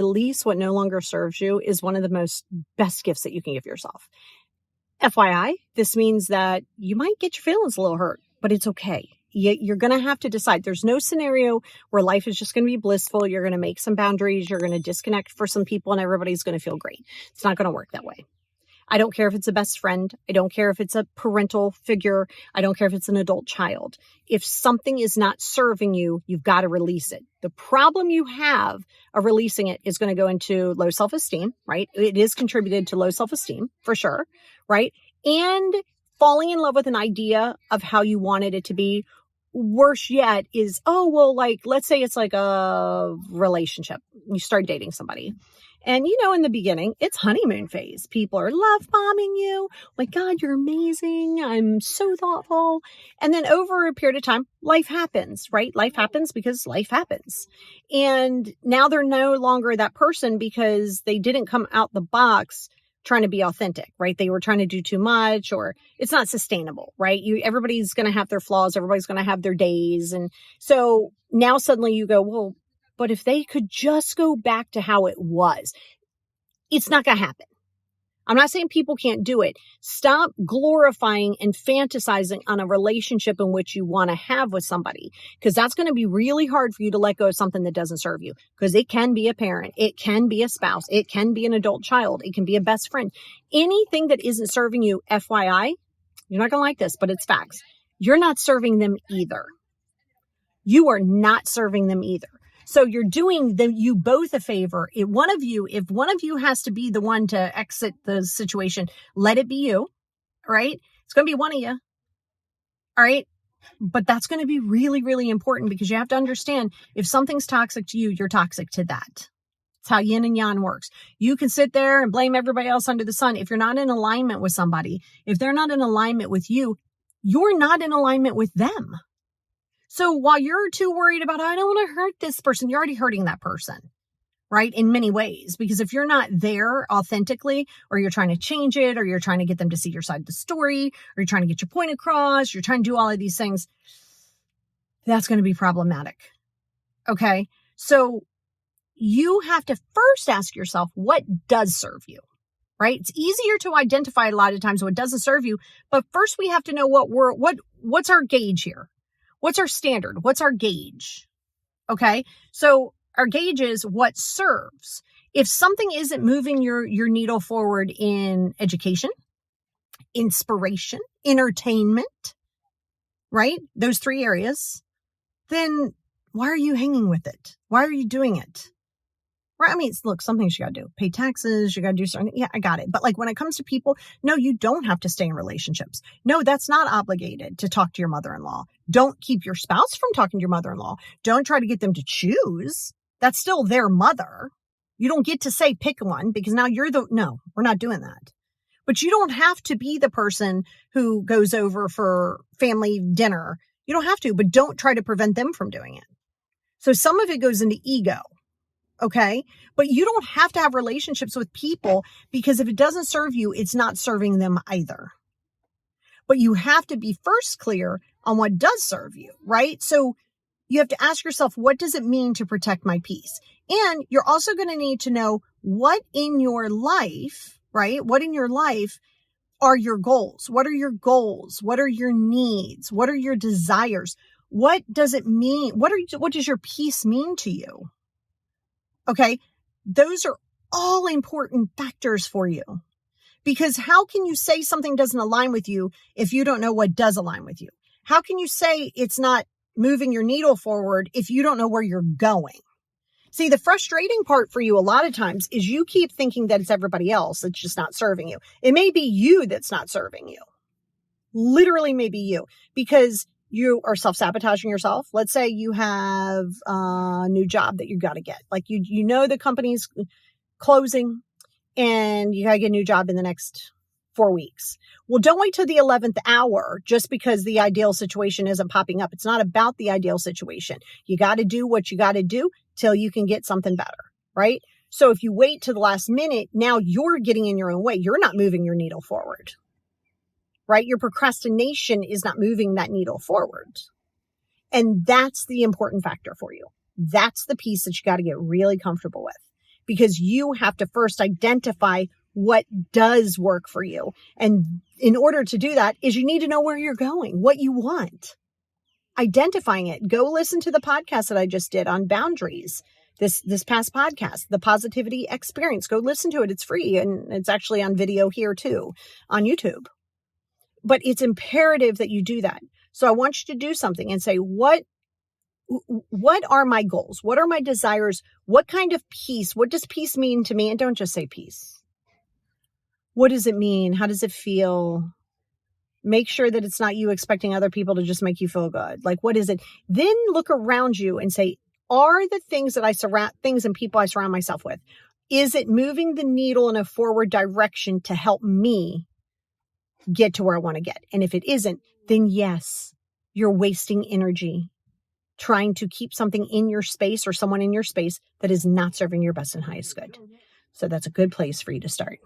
Release what no longer serves you is one of the most best gifts that you can give yourself. FYI, this means that you might get your feelings a little hurt, but it's okay. You're going to have to decide. There's no scenario where life is just going to be blissful. You're going to make some boundaries. You're going to disconnect for some people and everybody's going to feel great. It's not going to work that way. I don't care if it's a best friend. I don't care if it's a parental figure. I don't care if it's an adult child. If something is not serving you, you've got to release it. The problem you have of releasing it is going to go into low self-esteem, right? It is contributed to low self-esteem for sure, right? And falling in love with an idea of how you wanted it to be. Worse yet is, let's say it's like a relationship. You start dating somebody. And, in the beginning, it's honeymoon phase. People are love bombing you. My God, you're amazing. I'm so thoughtful. And then over a period of time, life happens, right? Life happens because life happens. And now they're no longer that person because they didn't come out the box trying to be authentic, right? They were trying to do too much, or it's not sustainable, right? Everybody's going to have their flaws. Everybody's going to have their days. And so now suddenly you go, well, but if they could just go back to how it was, it's not going to happen. I'm not saying people can't do it. Stop glorifying and fantasizing on a relationship in which you want to have with somebody, because that's going to be really hard for you to let go of something that doesn't serve you, because it can be a parent. It can be a spouse. It can be an adult child. It can be a best friend. Anything that isn't serving you, FYI, you're not going to like this, but it's facts. You're not serving them either. You are not serving them either. So you're doing you both a favor. If one of you has to be the one to exit the situation, let it be you, all right? It's going to be one of you, all right? But that's going to be really, really important, because you have to understand, if something's toxic to you, you're toxic to that. It's how yin and yang works. You can sit there and blame everybody else under the sun. If you're not in alignment with somebody, if they're not in alignment with you, you're not in alignment with them. So while you're too worried about, I don't want to hurt this person, you're already hurting that person, right? In many ways, because if you're not there authentically, or you're trying to change it, or you're trying to get them to see your side of the story, or you're trying to get your point across, you're trying to do all of these things, that's going to be problematic. Okay. So you have to first ask yourself, what does serve you, right? It's easier to identify a lot of times what doesn't serve you, but first we have to know what's our gauge here. What's our standard? What's our gauge? Okay. So our gauge is what serves. If something isn't moving your needle forward in education, inspiration, entertainment, right? Those three areas, then why are you hanging with it? Why are you doing it? Right? I mean, look, some things you got to do. Pay taxes. You got to do something. Yeah, I got it. But like when it comes to people, no, you don't have to stay in relationships. No, that's not obligated to talk to your mother-in-law. Don't keep your spouse from talking to your mother-in-law. Don't try to get them to choose. That's still their mother. You don't get to say pick one, because now no, we're not doing that. But you don't have to be the person who goes over for family dinner. You don't have to, but don't try to prevent them from doing it. So some of it goes into ego. Okay. But you don't have to have relationships with people, because if it doesn't serve you, it's not serving them either. But you have to be first clear on what does serve you, right? So you have to ask yourself, what does it mean to protect my peace? And you're also going to need to know what in your life, right? What in your life are your goals? What are your goals? What are your needs? What are your desires? What does it mean? What does your peace mean to you? Okay. Those are all important factors for you, because how can you say something doesn't align with you if you don't know what does align with you? How can you say it's not moving your needle forward if you don't know where you're going? See, the frustrating part for you a lot of times is you keep thinking that it's everybody else that's just not serving you. It may be you that's not serving you. Literally maybe you, because you are self-sabotaging yourself. Let's say you have a new job that you got to get. Like you know the company's closing and you got to get a new job in the next 4 weeks. Well, don't wait till the 11th hour just because the ideal situation isn't popping up. It's not about the ideal situation. You got to do what you got to do till you can get something better, right? So if you wait to the last minute, now you're getting in your own way. You're not moving your needle forward. Right? Your procrastination is not moving that needle forward. And that's the important factor for you. That's the piece that you got to get really comfortable with, because you have to first identify what does work for you. And in order to do that is you need to know where you're going, what you want. Identifying it. Go listen to the podcast that I just did on boundaries. This past podcast, the Positivity Experience. Go listen to it. It's free, and it's actually on video here too, on YouTube. But it's imperative that you do that. So I want you to do something and say, what are my goals? What are my desires? What kind of peace? What does peace mean to me? And don't just say peace. What does it mean? How does it feel? Make sure that it's not you expecting other people to just make you feel good. Like, what is it? Then look around you and say, are the things and people I surround myself with, is it moving the needle in a forward direction to help me get to where I want to get? And if it isn't, then yes, you're wasting energy trying to keep something in your space or someone in your space that is not serving your best and highest good. So that's a good place for you to start.